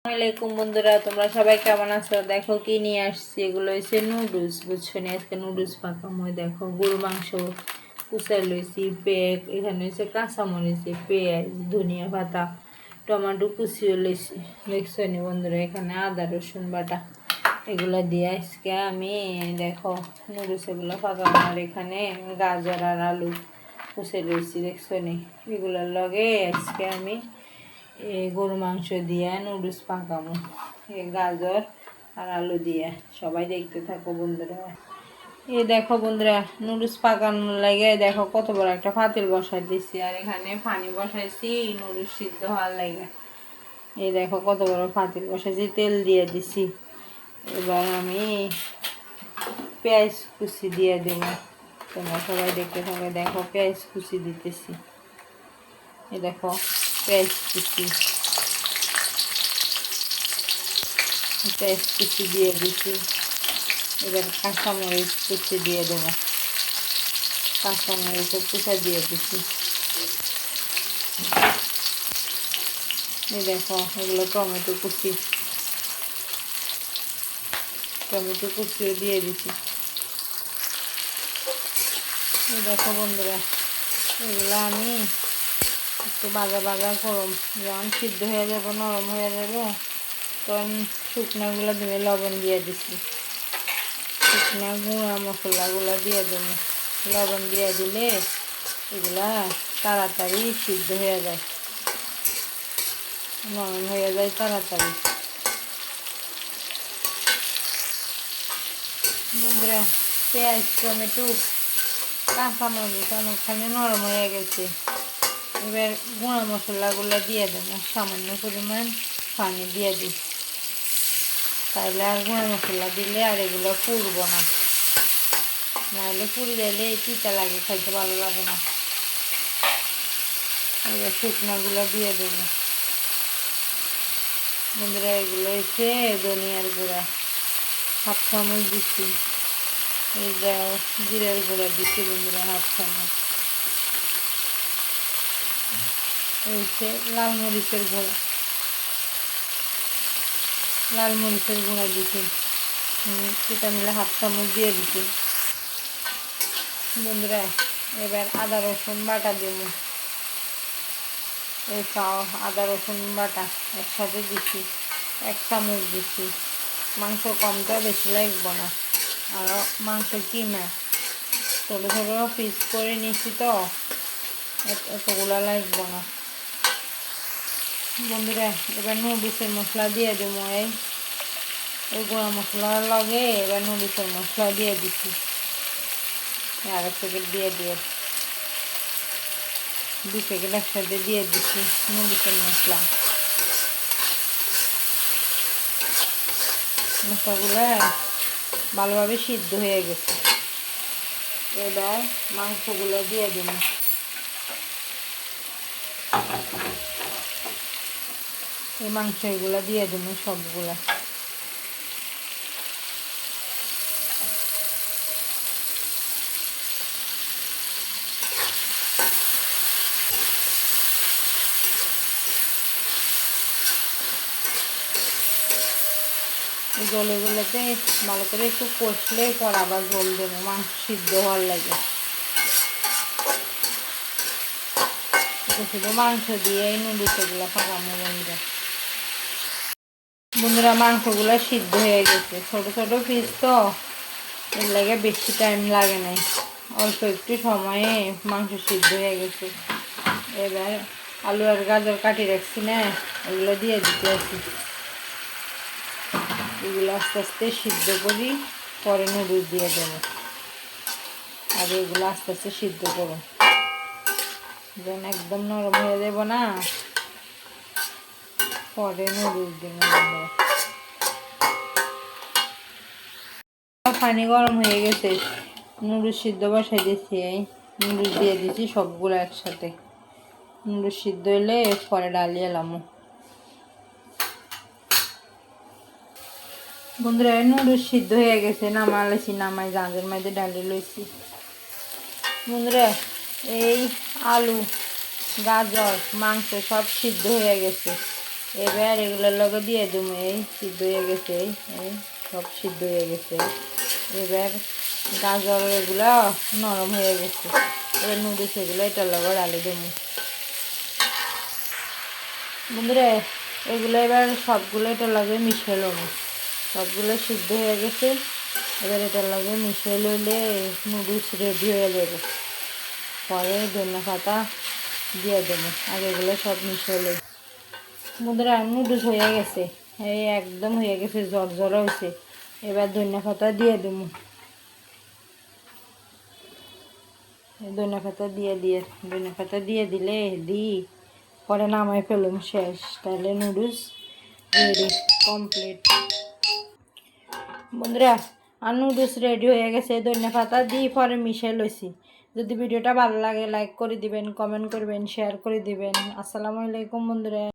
আসসালামাইকুম বন্ধুরা, তোমরা সবাই কেমন আছো? দেখো কি নিয়ে আসছি, এগুলো হচ্ছে নুডলস, বুঝছো নি? আজকে নুডলস পাকামো। দেখো গরু মাংস কুচাই লইছি, এখানে হচ্ছে কাঁচামরিচ, পেঁয়াজ, ধনিয়া পাতা, টমেটো কুচিও লইছি, দেখছো নি বন্ধুরা? এখানে আদা রসুন বাটা, এগুলো দিয়ে আজকে আমি দেখো নুডলস এগুলো পাকামো। আর এখানে গাজর আর আলু কুচাই লইছি, দেখছো নি? এগুলোর লগে আজকে আমি গরু মাংস দিয়ে নুডলস পাকামো, গাজর আর আলু দিয়ে। সবাই দেখতে থাকো বন্ধুরা। দেখো বন্ধুরা, নুডলস পাকানোর লাগে দেখো কত বড় একটা পাতিল বসাই দিছি, আর এখানে পানি বসাইছি নুডলস সিদ্ধ হওয়ার লাগে। দেখো কত বড় পাতিল বসাইছি, তেল দিয়ে দিছি। এবার আমি পেঁয়াজ কুচি দিয়ে দেবো, তোমরা সবাই দেখতে থাকো। দেখো পেঁয়াজ কুচি দিতেছি, দেখো পেঁয়াজ কুচি কুচি দিয়ে দিচ্ছি। এবার কাঁচামরিচ কুচি দিয়ে দেবো, কাঁচামরিচ কুচা দিয়ে দিচ্ছি। দেখো এগুলো টমেটো কুচিও দিয়ে দিচ্ছি। দেখো বন্ধুরা, এগুলো আমি একটু বাজা করব, যখন সিদ্ধ হয়ে যাবো, নরম হয়ে যাবো, তখন শুকনাগুলো ধুয়ে লবণ দিয়ে দিচ্ছি। শুকনা গুঁড়া মশলাগুলো দিয়ে দেবো, লবণ দিয়ে দিলে এগুলা তাড়াতাড়ি সিদ্ধ হয়ে যায়, নরম হয়ে যায় তাড়াতাড়ি। বন্ধুরা, পেঁয়াজ টমেটো কাঁচামরিচ অনেকখানি নরম হয়ে গেছে। এবার গুঁড়া মশলাগুলো দিয়ে দেবো, সামান্য পরিমাণ পানি দিয়ে দিই, তাহলে আর গুঁড়া মশলা দিলে আর এগুলো পুড়বো না, নাহলে পুড়ে দিলে তিতা লাগে, খাইতে ভালো লাগে না। এবার শুকনাগুলো দিয়ে দেবো বন্ধুরা। এগুলো হচ্ছে ধনিয়ার গুঁড়া, 1/2 চামচ দিচ্ছি। এইটা জিরার গুঁড়া দিচ্ছি বন্ধুরা, 1/2 চামচ। হচ্ছে লাল মরিচের গুঁড়া দিচ্ছি, সেটা মিলে 1/2 চামচ দিয়ে দিচ্ছি বন্ধুরা। এবার আদা রসুন বাটা দেব, এই আদা রসুন বাটা একসাথে দিচ্ছি, 1 চামচ দিচ্ছি। মাংস কমটা বেশি লাগবো না, আর মাংস কিনা ছোটো ছোটো পিস করে নিচ্ছি, তো এতগুলো লাগবো না বন্ধুরা। এবার নুডলসের মশলা দিয়ে দেবো, এই গুঁড়া মশলার লগে এবার নুডলসের মশলা দিয়ে দিচ্ছি, আর 1 প্যাকেট দিয়ে 2 প্যাকেট একসাথে দিয়ে দিচ্ছি নুডলসের মশলাগুলো ভালোভাবে সিদ্ধ হয়ে গেছে। এবার মাংসগুলো দিয়ে দেব, এই মাংস এগুলো দিয়ে দেবো সবগুলা। জলগুলোতে ভালো করে একটু কষলে পর আবার জল দেবো, মাংস সিদ্ধ হওয়ার লাগে। শুধু মাংস দিয়ে এই নুডলসগুলো পাকামো বন্ধুরা। মাংসগুলো সিদ্ধ হয়ে গেছে, ছোট ছোট পিস তো, এর লাগে বেশি টাইম লাগে নাই, অল্প একটু সময়ে মাংস সিদ্ধ হয়ে গেছে। এবার আলু আর গাজর কাটি রাখছি না, এগুলো দিয়ে দিতে আছি। এগুলো আস্তে আস্তে সিদ্ধ করি, পরে নুডলস দিয়ে দেবো। আর এগুলো আস্তে আস্তে সিদ্ধ করো, যেন একদম নরম হয়ে যাব না, পরে নুডলস দেবো। পানি গরম হয়ে গেছে, নুডলস সিদ্ধ বসাই দিয়েছি, নুডলস দিয়ে দিচ্ছি সবগুলো একসাথে। নুডলস সিদ্ধ হলে পরে ডালিয়ে এলাম বন্ধুরা। নুডলস সিদ্ধ হয়ে গেছে, নামালেছি, নামাই জাঁজের মধ্যে ডালিয়ে লইছি বন্ধুরা। এই আলু গাজর মাংস সব সিদ্ধ হয়ে গেছে, এবার এগুলোর লগে দিয়ে দেবো। এই সিদ্ধ হয়ে গেছে, এই সব সিদ্ধ হয়ে গেছে। এবার গাজর এগুলো নরম হয়ে গেছে। এবার নুডলস এগুলো এটার লগে ডালে দেবো। বন্ধুরা এগুলো এবার সবগুলো এটার লগে মিশিয়ে নেবো। সবগুলো সিদ্ধ হয়ে গেছে। এবার এটার লগে মিশিয়ে লইলে নুডলস রেডি হয়ে যাবে। পরে ধনে পাতা দিয়ে দেবো। আর এগুলো সব মিশিয়ে লই। বন্ধুরা নুডলস হয়ে গেছে, এই একদম হয়ে গেছে, ঝরঝরা হয়েছে। এবার ধনে পাতা দিয়ে দেবো। ধনে পাতা দিয়ে দিলে পরে নামাই ফেলুন, শেষ। তাহলে নুডলস রেডি, কমপ্লিট। বন্ধুরা আর নুডলস রেডি হয়ে গেছে। ধনে পাতা দিয়ে পরে মিশিয়ে লইছি। যদি ভিডিওটা ভালো লাগে লাইক করে দিবেন, কমেন্ট করবেন, শেয়ার করে দিবেন। আসসালামু আলাইকুম বন্ধুরা।